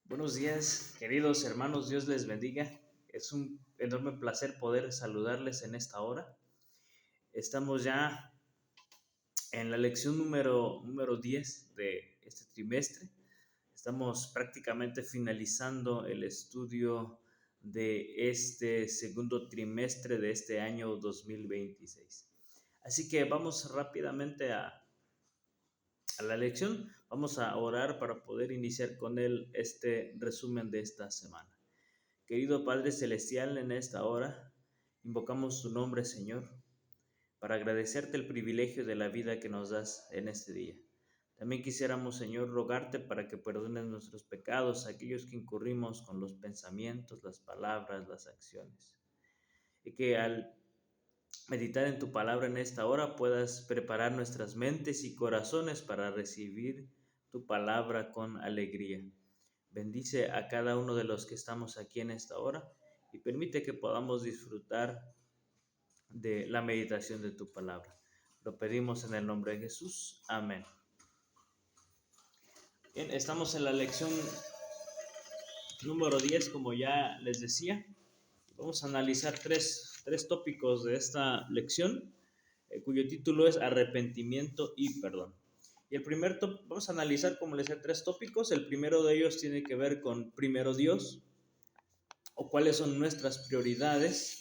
Buenos días, queridos hermanos, Dios les bendiga. Es un enorme placer poder saludarles en esta hora. Estamos ya en la lección número 10 de este trimestre. Estamos prácticamente finalizando el estudio de este segundo trimestre de este año 2026. Así que vamos rápidamente a la lección. Vamos a orar para poder iniciar con este resumen de esta semana. Querido Padre Celestial, en esta hora invocamos tu nombre, Señor, para agradecerte el privilegio de la vida que nos das en este día. También quisiéramos, Señor, rogarte para que perdones nuestros pecados, aquellos que incurrimos con los pensamientos, las palabras, las acciones. Y que al meditar en tu palabra en esta hora puedas preparar nuestras mentes y corazones para recibir tu palabra con alegría. Bendice a cada uno de los que estamos aquí en esta hora y permite que podamos disfrutar de la meditación de tu palabra. Lo pedimos en el nombre de Jesús. Amén. Bien, estamos en la lección número 10, como ya les decía. Vamos a analizar tres tópicos de esta lección, cuyo título es arrepentimiento y perdón. Y el primer vamos a analizar, como les decía, tres tópicos. El primero de ellos tiene que ver con primero Dios, o cuáles son nuestras prioridades.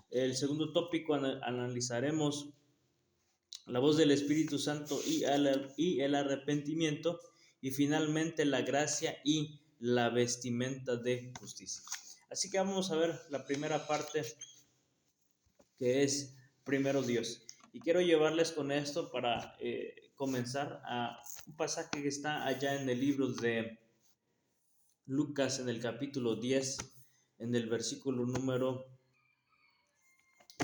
El segundo tópico analizaremos la voz del Espíritu Santo y el arrepentimiento. Y finalmente la gracia y la vestimenta de justicia. Así que vamos a ver la primera parte, que es primero Dios. Y quiero llevarles con esto para comenzar a un pasaje que está allá en el libro de Lucas, en el capítulo 10, en el versículo número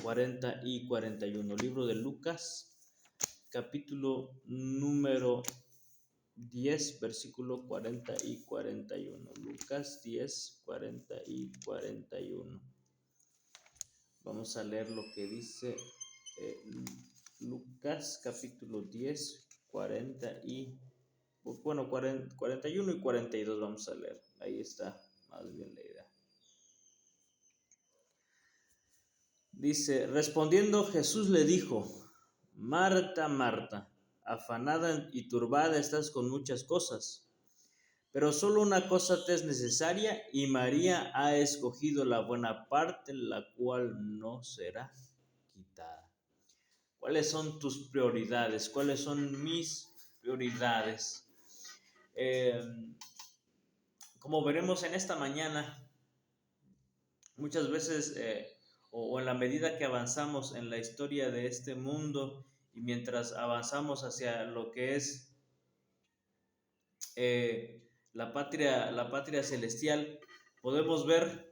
40 y 41. Libro de Lucas, capítulo número 10, versículo 40 y 41. Lucas 10, 40 y 41. Vamos a leer lo que dice Lucas, capítulo 10, 40 y... Bueno, 41 y 42 vamos a leer. Ahí está más bien la idea. Dice, respondiendo Jesús le dijo, Marta, Marta, afanada y turbada estás con muchas cosas, pero solo una cosa te es necesaria, y María ha escogido la buena parte, la cual no será quitada. ¿Cuáles son tus prioridades? ¿Cuáles son mis prioridades? Como veremos en esta mañana, muchas veces o en la medida que avanzamos en la historia de este mundo y mientras avanzamos hacia lo que es la patria celestial, podemos ver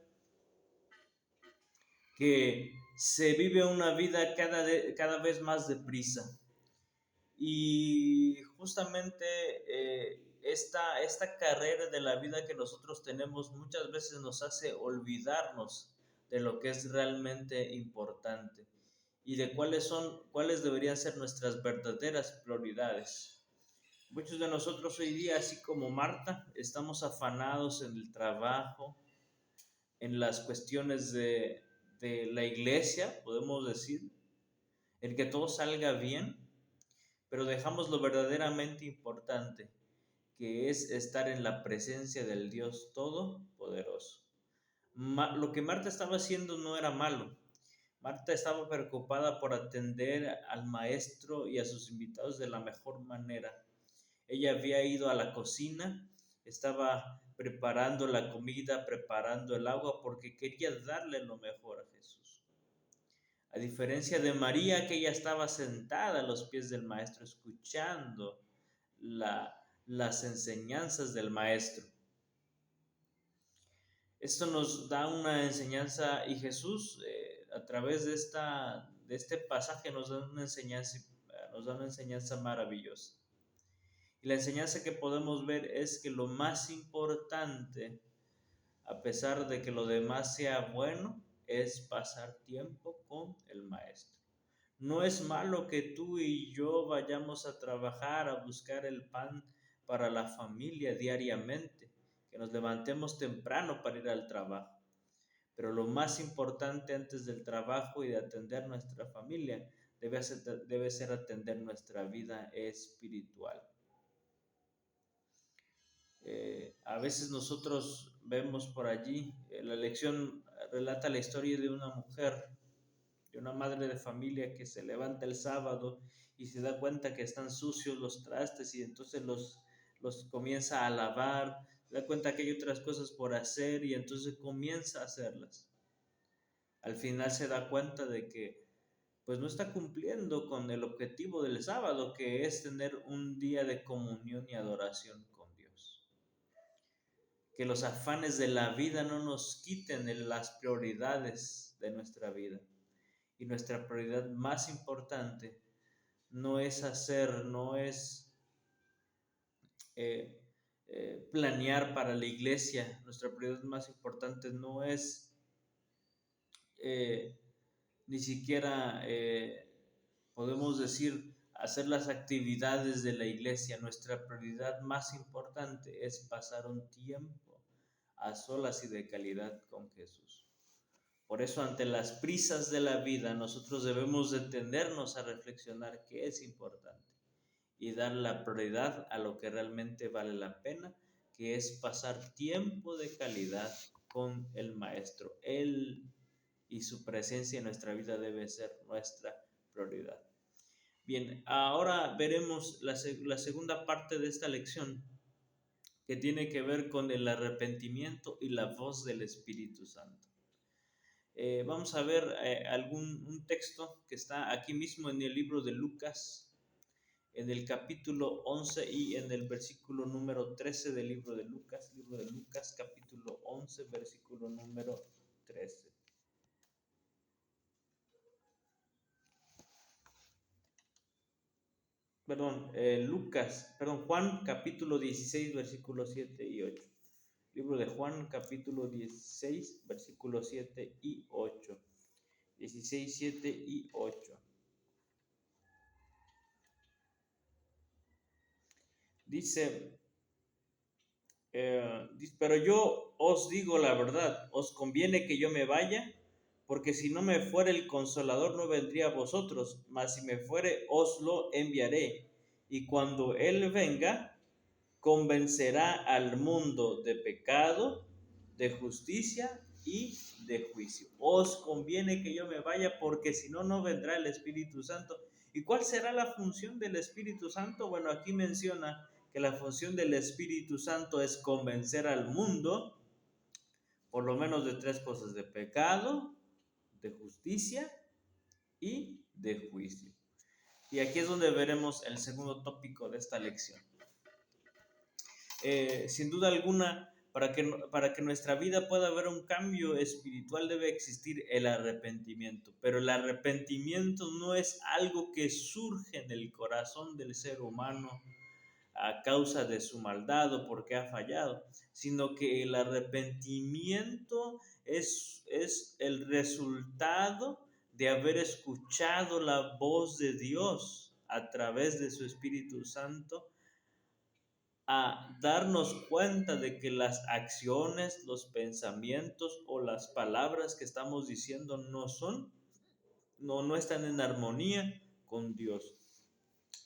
que se vive una vida cada vez más deprisa. Y justamente esta carrera de la vida que nosotros tenemos muchas veces nos hace olvidarnos de lo que es realmente importante y de cuáles deberían ser nuestras verdaderas prioridades. Muchos de nosotros hoy día, así como Marta, estamos afanados en el trabajo, en las cuestiones de la iglesia, podemos decir, en que todo salga bien, pero dejamos lo verdaderamente importante, que es estar en la presencia del Dios Todopoderoso. Lo que Marta estaba haciendo no era malo. Marta estaba preocupada por atender al maestro y a sus invitados de la mejor manera. Ella había ido a la cocina, estaba preparando la comida, preparando el agua, porque quería darle lo mejor a Jesús. A diferencia de María, que ella estaba sentada a los pies del maestro, escuchando las enseñanzas del maestro. Esto nos da una enseñanza, y Jesús a través de este pasaje nos da una enseñanza maravillosa. Y la enseñanza que podemos ver es que lo más importante, a pesar de que lo demás sea bueno, es pasar tiempo con el maestro. No es malo que tú y yo vayamos a trabajar, a buscar el pan para la familia diariamente, que nos levantemos temprano para ir al trabajo. Pero lo más importante antes del trabajo y de atender nuestra familia debe ser atender nuestra vida espiritual. A veces nosotros vemos por allí, la lección relata la historia de una mujer, de una madre de familia que se levanta el sábado y se da cuenta que están sucios los trastes y entonces los comienza a lavar, se da cuenta que hay otras cosas por hacer y entonces comienza a hacerlas. Al final se da cuenta de que pues no está cumpliendo con el objetivo del sábado, que es tener un día de comunión y adoración con Dios. Que los afanes de la vida no nos quiten las prioridades de nuestra vida. Y nuestra prioridad más importante no es planear para la iglesia. Nuestra prioridad más importante no es ni siquiera podemos decir hacer las actividades de la iglesia. Nuestra prioridad más importante es pasar un tiempo a solas y de calidad con Jesús. Por eso, ante las prisas de la vida, nosotros debemos detenernos a reflexionar qué es importante y dar la prioridad a lo que realmente vale la pena, que es pasar tiempo de calidad con el Maestro. Él y su presencia en nuestra vida debe ser nuestra prioridad. Bien, ahora veremos la segunda parte de esta lección, que tiene que ver con el arrepentimiento y la voz del Espíritu Santo. Vamos a ver un texto que está aquí mismo en el libro de Lucas, en el capítulo 11 y en el versículo número 13 del libro de Lucas, capítulo 11, versículo número 13. Juan capítulo 16, versículos 7 y 8. Libro de Juan capítulo 16, versículos 7 y 8. 16, 7 y 8. Dice, pero yo os digo la verdad, os conviene que yo me vaya, porque si no me fuere el Consolador no vendría a vosotros, mas si me fuere os lo enviaré. Y cuando Él venga, convencerá al mundo de pecado, de justicia y de juicio. Os conviene que yo me vaya, porque si no, no vendrá el Espíritu Santo. ¿Y cuál será la función del Espíritu Santo? Bueno, aquí menciona que la función del Espíritu Santo es convencer al mundo, por lo menos de tres cosas: de pecado, de justicia y de juicio. Y aquí es donde veremos el segundo tópico de esta lección. Sin duda alguna, para que nuestra vida pueda haber un cambio espiritual debe existir el arrepentimiento. Pero el arrepentimiento no es algo que surge en el corazón del ser humano a causa de su maldad o porque ha fallado, sino que el arrepentimiento es el resultado de haber escuchado la voz de Dios a través de su Espíritu Santo, a darnos cuenta de que las acciones, los pensamientos o las palabras que estamos diciendo no están en armonía con Dios.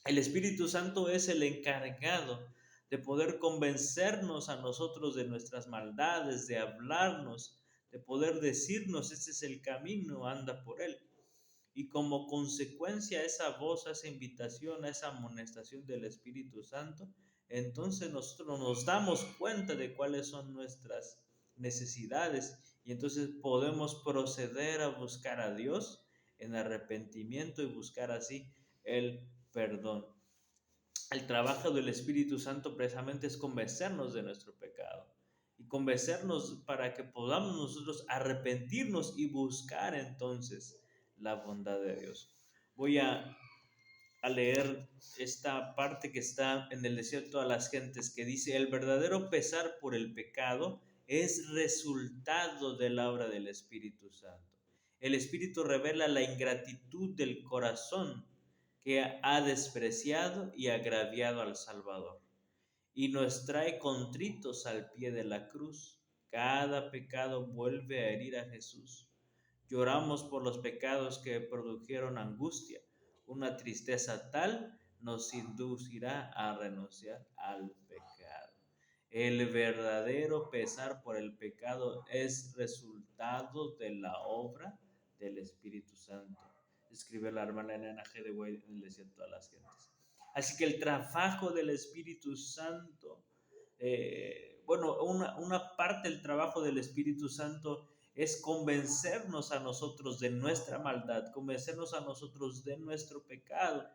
El Espíritu Santo es el encargado de poder convencernos a nosotros de nuestras maldades, de hablarnos, de poder decirnos: este es el camino, anda por él. Y como consecuencia a esa voz, a esa invitación, a esa amonestación del Espíritu Santo, entonces nosotros nos damos cuenta de cuáles son nuestras necesidades y entonces podemos proceder a buscar a Dios en arrepentimiento y buscar así el perdón. El trabajo del Espíritu Santo precisamente es convencernos de nuestro pecado y convencernos para que podamos nosotros arrepentirnos y buscar entonces la bondad de Dios. Voy a leer esta parte que está en el desierto a las gentes, que dice: el verdadero pesar por el pecado es resultado de la obra del Espíritu Santo. El Espíritu revela la ingratitud del corazón que ha despreciado y agraviado al Salvador. y nos trae contritos al pie de la cruz. Cada pecado vuelve a herir a Jesús. Lloramos por los pecados que produjeron angustia. Una tristeza tal nos inducirá a renunciar al pecado. El verdadero pesar por el pecado es resultado de la obra del Espíritu Santo, escribe la hermana Elena G. de White en el Desierto de las Gentes. Así que el trabajo del Espíritu Santo, una parte del trabajo del Espíritu Santo es convencernos a nosotros de nuestra maldad, convencernos a nosotros de nuestro pecado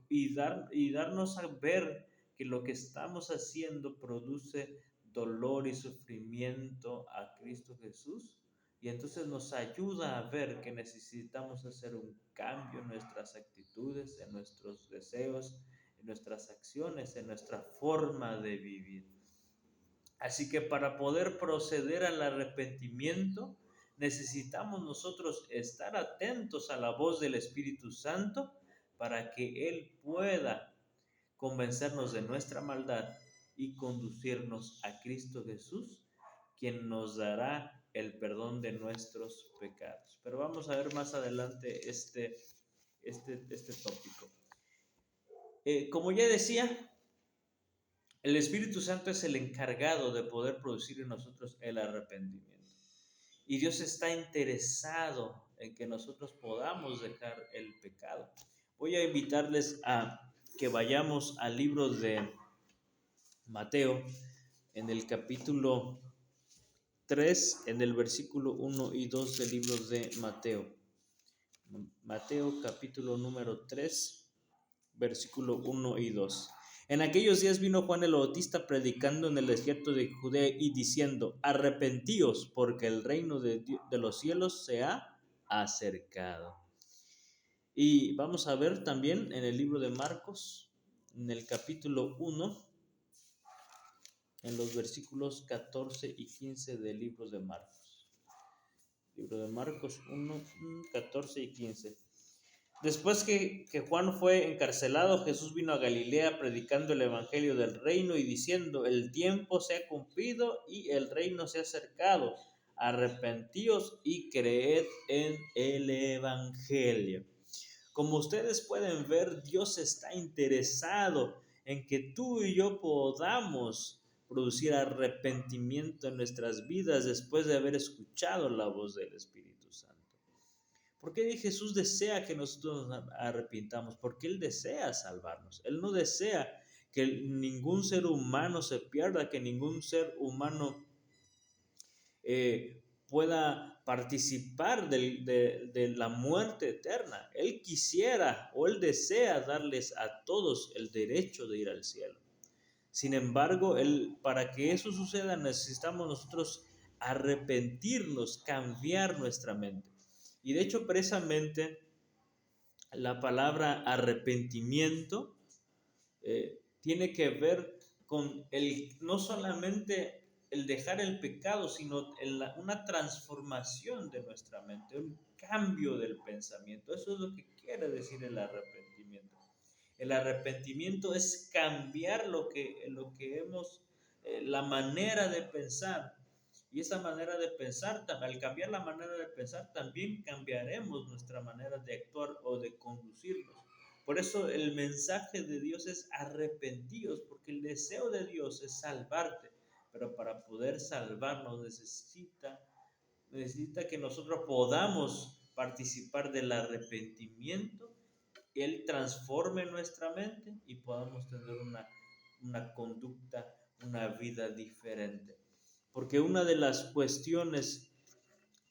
y darnos a ver que lo que estamos haciendo produce dolor y sufrimiento a Cristo Jesús. Y entonces nos ayuda a ver que necesitamos hacer un cambio en nuestras actitudes, en nuestros deseos, en nuestras acciones, en nuestra forma de vivir. Así que para poder proceder al arrepentimiento, necesitamos nosotros estar atentos a la voz del Espíritu Santo para que Él pueda convencernos de nuestra maldad y conducirnos a Cristo Jesús, quien nos dará el perdón de nuestros pecados. Pero vamos a ver más adelante este tópico. Como ya decía, el Espíritu Santo es el encargado de poder producir en nosotros el arrepentimiento. Y Dios está interesado en que nosotros podamos dejar el pecado. Voy a invitarles a que vayamos al libro de Mateo, en el capítulo 3, en el versículo 1 y 2 del libro de Mateo. Mateo capítulo número 3, versículo 1 y 2. En aquellos días vino Juan el Bautista predicando en el desierto de Judea y diciendo: arrepentíos, porque el reino de los cielos se ha acercado. Y vamos a ver también en el libro de Marcos, en el capítulo 1, en los versículos 14 y 15 del libro de Marcos. Libro de Marcos 1, 14 y 15. Después que Juan fue encarcelado, Jesús vino a Galilea predicando el evangelio del reino y diciendo: el tiempo se ha cumplido y el reino se ha acercado. Arrepentíos y creed en el evangelio. Como ustedes pueden ver, Dios está interesado en que tú y yo podamos producir arrepentimiento en nuestras vidas después de haber escuchado la voz del Espíritu Santo. ¿Por qué Jesús desea que nosotros nos arrepintamos? Porque Él desea salvarnos. Él no desea que ningún ser humano se pierda, que ningún ser humano pueda participar de la muerte eterna. Él quisiera o Él desea darles a todos el derecho de ir al cielo. Sin embargo, para que eso suceda necesitamos nosotros arrepentirnos, cambiar nuestra mente. Y de hecho, precisamente, la palabra arrepentimiento tiene que ver con no solamente el dejar el pecado, sino una transformación de nuestra mente, un cambio del pensamiento. Eso es lo que quiere decir el arrepentimiento. El arrepentimiento es cambiar la manera de pensar. Y esa manera de pensar, al cambiar la manera de pensar, también cambiaremos nuestra manera de actuar o de conducirnos. Por eso el mensaje de Dios es arrepentíos, porque el deseo de Dios es salvarte. Pero para poder salvarnos necesita que nosotros podamos participar del arrepentimiento, Él transforme nuestra mente y podamos tener una conducta, una vida diferente. Porque una de las cuestiones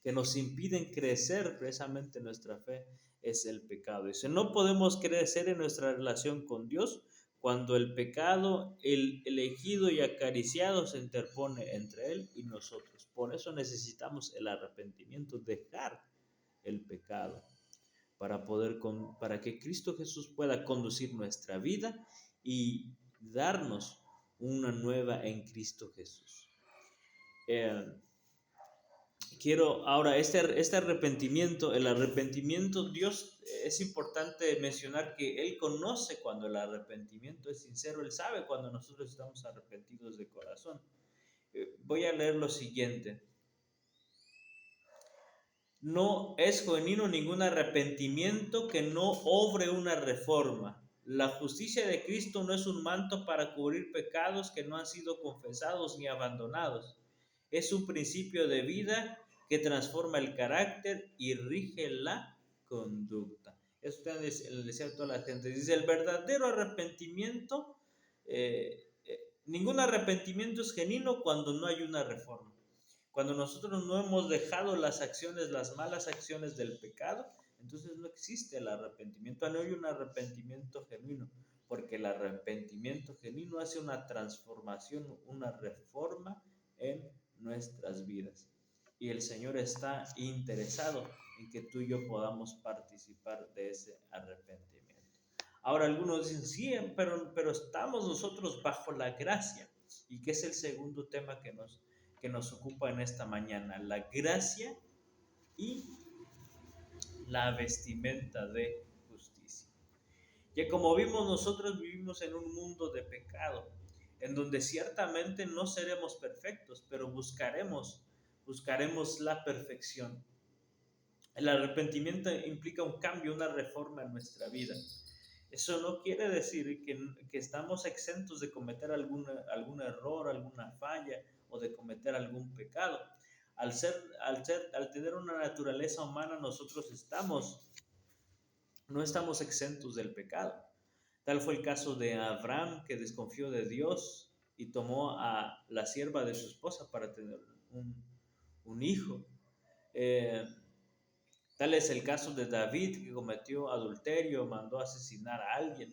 que nos impiden crecer precisamente en nuestra fe es el pecado. Dice, no podemos crecer en nuestra relación con Dios cuando el pecado, el elegido y acariciado, se interpone entre Él y nosotros. Por eso necesitamos el arrepentimiento, dejar el pecado, para que Cristo Jesús pueda conducir nuestra vida y darnos una nueva en Cristo Jesús. quiero ahora, este arrepentimiento, el arrepentimiento, Dios, es importante mencionar que Él conoce cuando el arrepentimiento es sincero, Él sabe cuando nosotros estamos arrepentidos de corazón. Voy a leer lo siguiente. No es genuino ningún arrepentimiento que no obre una reforma. La justicia de Cristo no es un manto para cubrir pecados que no han sido confesados ni abandonados. Es un principio de vida que transforma el carácter y rige la conducta. Eso le decía a toda la gente. Dice, el verdadero arrepentimiento, ningún arrepentimiento es genuino cuando no hay una reforma. Cuando nosotros no hemos dejado las acciones, las malas acciones del pecado, entonces no existe el arrepentimiento, no hay un arrepentimiento genuino, porque el arrepentimiento genuino hace una transformación, una reforma en nuestras vidas. Y el Señor está interesado en que tú y yo podamos participar de ese arrepentimiento. Ahora algunos dicen, sí, pero estamos nosotros bajo la gracia. ¿Y qué es el segundo tema que nos ocupa en esta mañana? La gracia y la vestimenta de justicia. Ya como vimos, nosotros vivimos en un mundo de pecado, en donde ciertamente no seremos perfectos, pero buscaremos la perfección. El arrepentimiento implica un cambio, una reforma en nuestra vida. Eso no quiere decir que estamos exentos de cometer algún error, alguna falla o de cometer algún pecado. Al tener una naturaleza humana, nosotros no estamos exentos del pecado. Tal fue el caso de Abraham, que desconfió de Dios y tomó a la sierva de su esposa para tener un hijo. Tal es el caso de David, que cometió adulterio, mandó asesinar a alguien.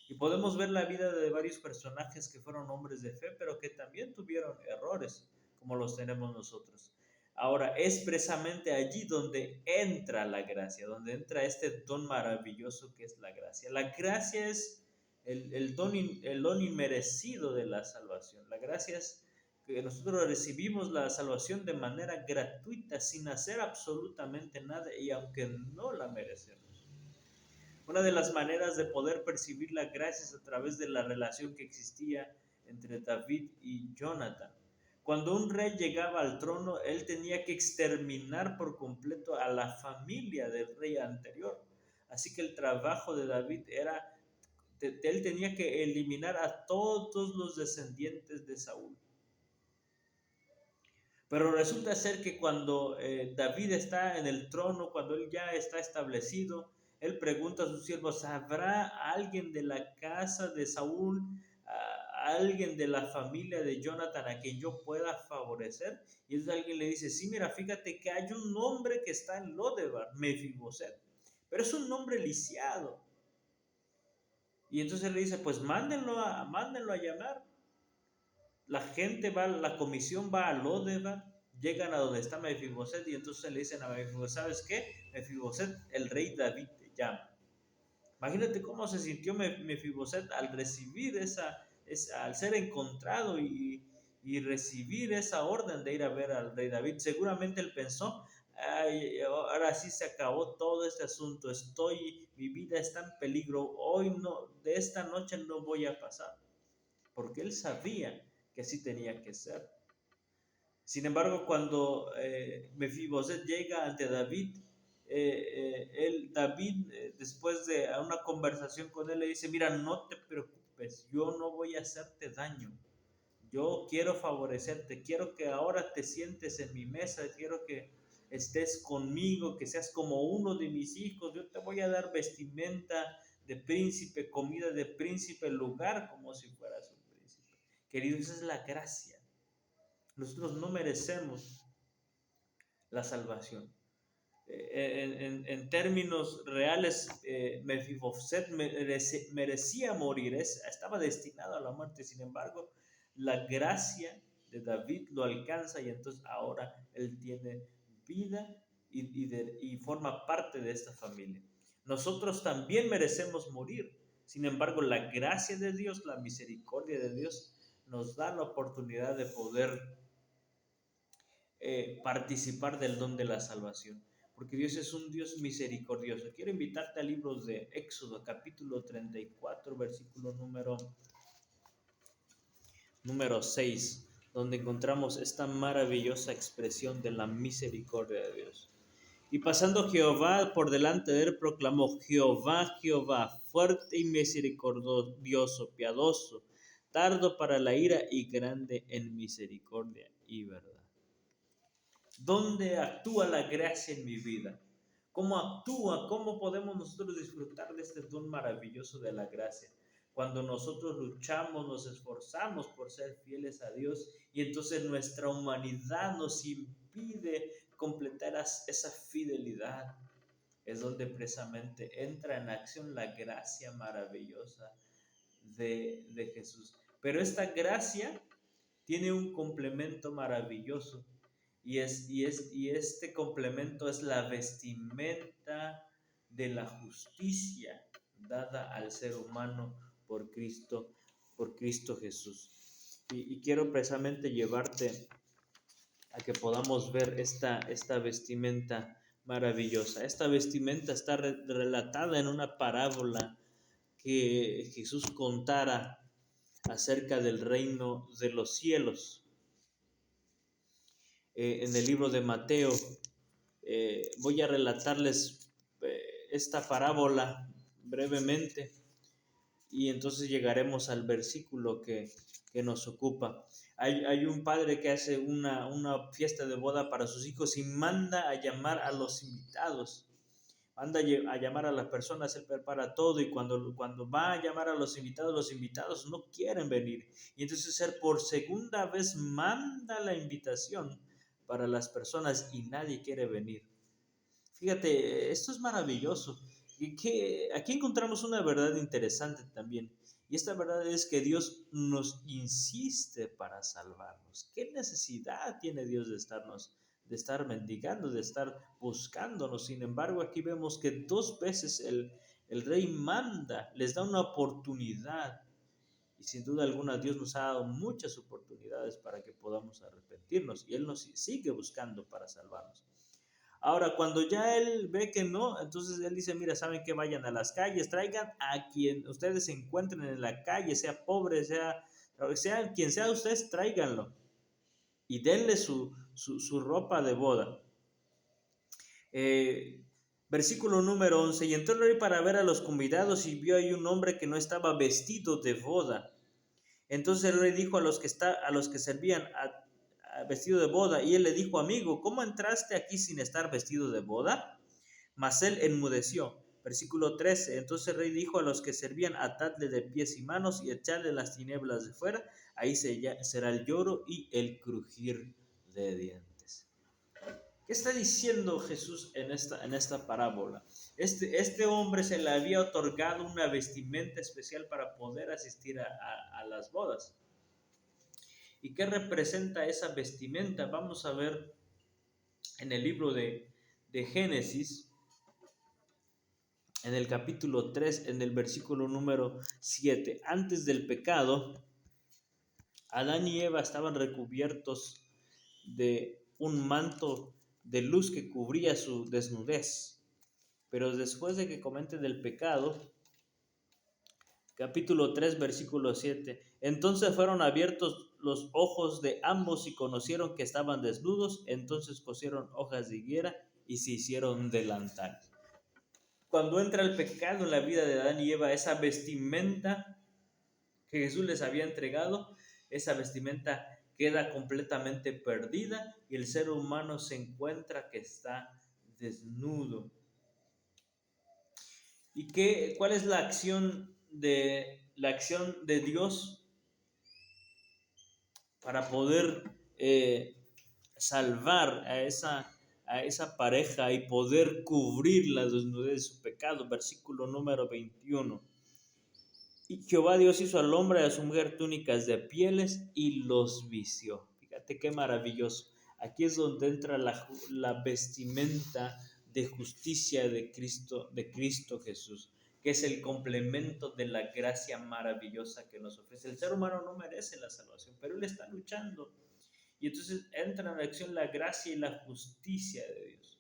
Y podemos ver la vida de varios personajes que fueron hombres de fe, pero que también tuvieron errores, como los tenemos nosotros. Ahora, es precisamente allí donde entra la gracia, donde entra este don maravilloso que es la gracia. La gracia es el don inmerecido de la salvación. La gracia es que nosotros recibimos la salvación de manera gratuita, sin hacer absolutamente nada y aunque no la merecemos. Una de las maneras de poder percibir la gracia es a través de la relación que existía entre David y Jonathan. Cuando un rey llegaba al trono, él tenía que exterminar por completo a la familia del rey anterior. Así que el trabajo de David era, él tenía que eliminar a todos los descendientes de Saúl. Pero resulta ser que cuando David está en el trono, cuando él ya está establecido, él pregunta a sus siervos, ¿habrá alguien de la casa de Saúl, alguien de la familia de Jonathan a quien yo pueda favorecer? Y entonces alguien le dice, sí, mira, fíjate que hay un hombre que está en Lodebar, Mefiboset, pero es un nombre lisiado. Y entonces le dice, pues mándenlo a llamar. La gente va, la comisión va a Lodebar, llegan a donde está Mefiboset y entonces le dicen a Mefiboset, ¿sabes qué? Mefiboset, el rey David te llama. Imagínate cómo se sintió Mefiboset al recibir al ser encontrado y recibir esa orden de ir a ver al rey David. Seguramente él pensó, ay, ahora sí se acabó todo este asunto, mi vida está en peligro, hoy no, de esta noche no voy a pasar, porque él sabía que así tenía que ser. Sin embargo, cuando Mefiboset llega ante David, David, después de una conversación con él, le dice, mira, no te preocupes, yo no voy a hacerte daño, yo quiero favorecerte, quiero que ahora te sientes en mi mesa, quiero que estés conmigo, que seas como uno de mis hijos, yo te voy a dar vestimenta de príncipe, comida de príncipe, lugar como si fueras un príncipe. Queridos, esa es la gracia. Nosotros no merecemos la salvación. En términos reales, Mefiboset merecía morir, estaba destinado a la muerte. Sin embargo, la gracia de David lo alcanza y entonces ahora él tiene vida y forma parte de esta familia. Nosotros también merecemos morir. Sin embargo, la gracia de Dios, la misericordia de Dios nos da la oportunidad de poder participar del don de la salvación, porque Dios es un Dios misericordioso. Quiero invitarte a libros de Éxodo, capítulo 34, versículo número 6, donde encontramos esta maravillosa expresión de la misericordia de Dios. Y pasando Jehová por delante de él, proclamó: Jehová, Jehová, fuerte y misericordioso, piadoso, tardo para la ira y grande en misericordia y verdad. ¿Dónde actúa la gracia en mi vida? ¿Cómo actúa? ¿Cómo podemos nosotros disfrutar de este don maravilloso de la gracia? Cuando nosotros luchamos, nos esforzamos por ser fieles a Dios y entonces nuestra humanidad nos impide completar esa fidelidad. Es donde precisamente entra en acción la gracia maravillosa de Jesús. Pero esta gracia tiene un complemento maravilloso y este complemento es la vestimenta de la justicia dada al ser humano por Cristo Jesús. Y quiero precisamente llevarte a que podamos ver esta vestimenta maravillosa. Esta vestimenta está relatada en una parábola que Jesús contara acerca del reino de los cielos. En el libro de Mateo, voy a relatarles esta parábola brevemente y entonces llegaremos al versículo que nos ocupa. Hay un padre que hace una fiesta de boda para sus hijos y manda a llamar a los invitados. Manda a llamar a las personas, él prepara todo y cuando va a llamar a los invitados no quieren venir. Y entonces él por segunda vez manda la invitación para las personas y nadie quiere venir. Fíjate, esto es maravilloso. Aquí encontramos una verdad interesante también. Y esta verdad es que Dios nos insiste para salvarnos. ¿Qué necesidad tiene Dios de estar mendigando, de estar buscándonos? Sin embargo, aquí vemos que 2 veces el rey manda, les da una oportunidad. Y sin duda alguna Dios nos ha dado muchas oportunidades para que podamos arrepentirnos. Y Él nos sigue buscando para salvarnos. Ahora, cuando ya él ve que no, entonces él dice: mira, ¿saben qué? Vayan a las calles, traigan a quien ustedes se encuentren en la calle, sea pobre, sea quien sea ustedes, tráiganlo y denle su ropa de boda. Versículo número 11, y entró el rey para ver a los convidados y vio ahí un hombre que no estaba vestido de boda. Entonces el rey dijo a los que servían vestido de boda, y él le dijo: amigo, ¿cómo entraste aquí sin estar vestido de boda? Mas él enmudeció. Versículo 13, entonces el rey dijo a los que servían: atadle de pies y manos y echadle en las tinieblas de fuera, ahí será el lloro y el crujir de dientes. ¿Qué está diciendo Jesús en esta parábola? Este hombre se le había otorgado una vestimenta especial para poder asistir a las bodas. ¿Y qué representa esa vestimenta? Vamos a ver en el libro de Génesis, en el capítulo 3, en el versículo número 7. Antes del pecado, Adán y Eva estaban recubiertos de un manto de luz que cubría su desnudez. Pero después de que cometen el pecado, capítulo 3, versículo 7, entonces fueron abiertos los ojos de ambos y conocieron que estaban desnudos, entonces cosieron hojas de higuera y se hicieron delantales. Cuando entra el pecado en la vida de Adán y Eva, esa vestimenta que Jesús les había entregado, esa vestimenta queda completamente perdida y el ser humano se encuentra que está desnudo. ¿Y cuál es la acción de Dios para poder salvar a esa pareja y poder cubrir la desnudez de su pecado? Versículo número 21. Y Jehová Dios hizo al hombre y a su mujer túnicas de pieles y los vistió. Fíjate qué maravilloso. Aquí es donde entra la vestimenta de justicia de Cristo Jesús, que es el complemento de la gracia maravillosa que nos ofrece. El ser humano no merece la salvación, pero Él está luchando. Y entonces entra en acción la gracia y la justicia de Dios.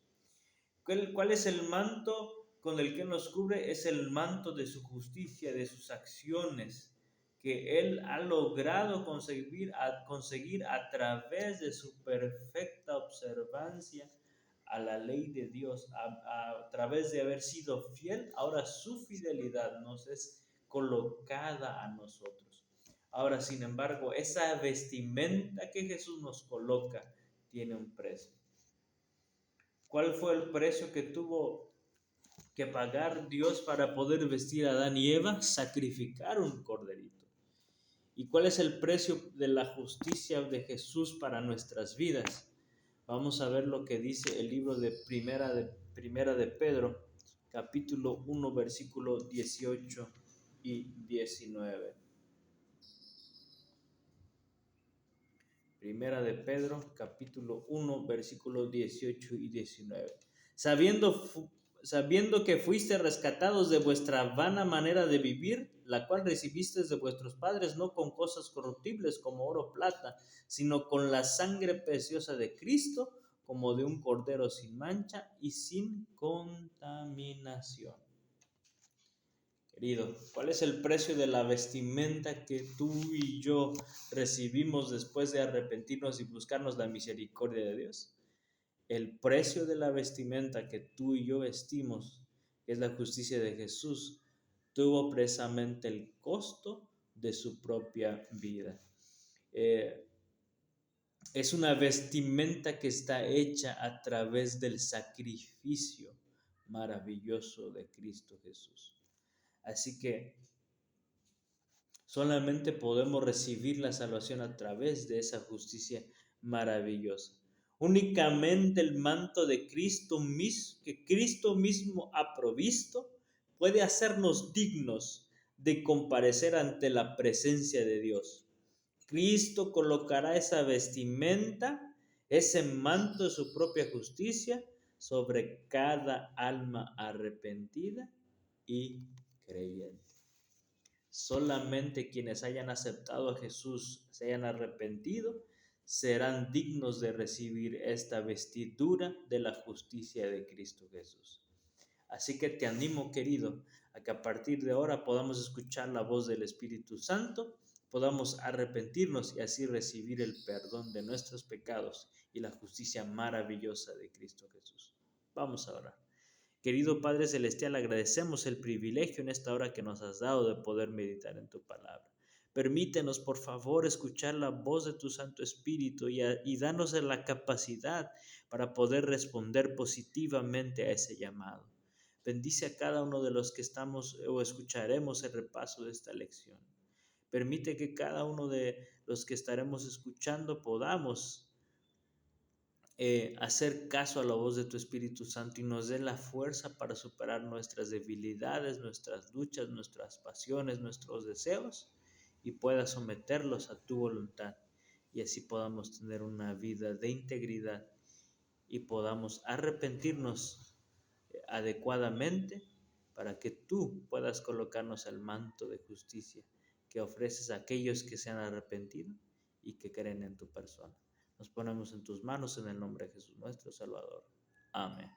¿Cuál es el manto con el que nos cubre? Es el manto de su justicia, de sus acciones, que Él ha logrado conseguir a través de su perfecta observancia a la ley de Dios, a través de haber sido fiel. Ahora su fidelidad nos es colocada a nosotros. Ahora, sin embargo, esa vestimenta que Jesús nos coloca tiene un precio. ¿Cuál fue el precio que tuvo que pagar Dios para poder vestir a Adán y Eva? Sacrificar un corderito. ¿Y cuál es el precio de la justicia de Jesús para nuestras vidas? Vamos a ver lo que dice el libro de Primera de Pedro, capítulo 1, versículo 18 y 19. Primera de Pedro, capítulo 1, versículos 18 y 19. Sabiendo que fuiste rescatados de vuestra vana manera de vivir, la cual recibisteis de vuestros padres, no con cosas corruptibles como oro o plata, sino con la sangre preciosa de Cristo, como de un cordero sin mancha y sin contaminación. Querido, ¿cuál es el precio de la vestimenta que tú y yo recibimos después de arrepentirnos y buscarnos la misericordia de Dios? El precio de la vestimenta que tú y yo vestimos, que es la justicia de Jesús, tuvo precisamente el costo de su propia vida. Es una vestimenta que está hecha a través del sacrificio maravilloso de Cristo Jesús. Así que solamente podemos recibir la salvación a través de esa justicia maravillosa. Únicamente el manto de Cristo mismo, que Cristo mismo ha provisto, puede hacernos dignos de comparecer ante la presencia de Dios. Cristo colocará esa vestimenta, ese manto de su propia justicia sobre cada alma arrepentida y creyente. Solamente quienes hayan aceptado a Jesús, se hayan arrepentido, serán dignos de recibir esta vestidura de la justicia de Cristo Jesús. Así que te animo, querido, a que a partir de ahora podamos escuchar la voz del Espíritu Santo, podamos arrepentirnos y así recibir el perdón de nuestros pecados y la justicia maravillosa de Cristo Jesús. Vamos a orar. Querido Padre Celestial, agradecemos el privilegio en esta hora que nos has dado de poder meditar en tu palabra. Permítenos, por favor, escuchar la voz de tu Santo Espíritu y danos la capacidad para poder responder positivamente a ese llamado. Bendice a cada uno de los que estamos o escucharemos el repaso de esta lección. Permite que cada uno de los que estaremos escuchando podamos hacer caso a la voz de tu Espíritu Santo y nos dé la fuerza para superar nuestras debilidades, nuestras luchas, nuestras pasiones, nuestros deseos y pueda someterlos a tu voluntad y así podamos tener una vida de integridad y podamos arrepentirnos adecuadamente para que tú puedas colocarnos el manto de justicia que ofreces a aquellos que se han arrepentido y que creen en tu persona. Nos ponemos en tus manos en el nombre de Jesús nuestro Salvador. Amén.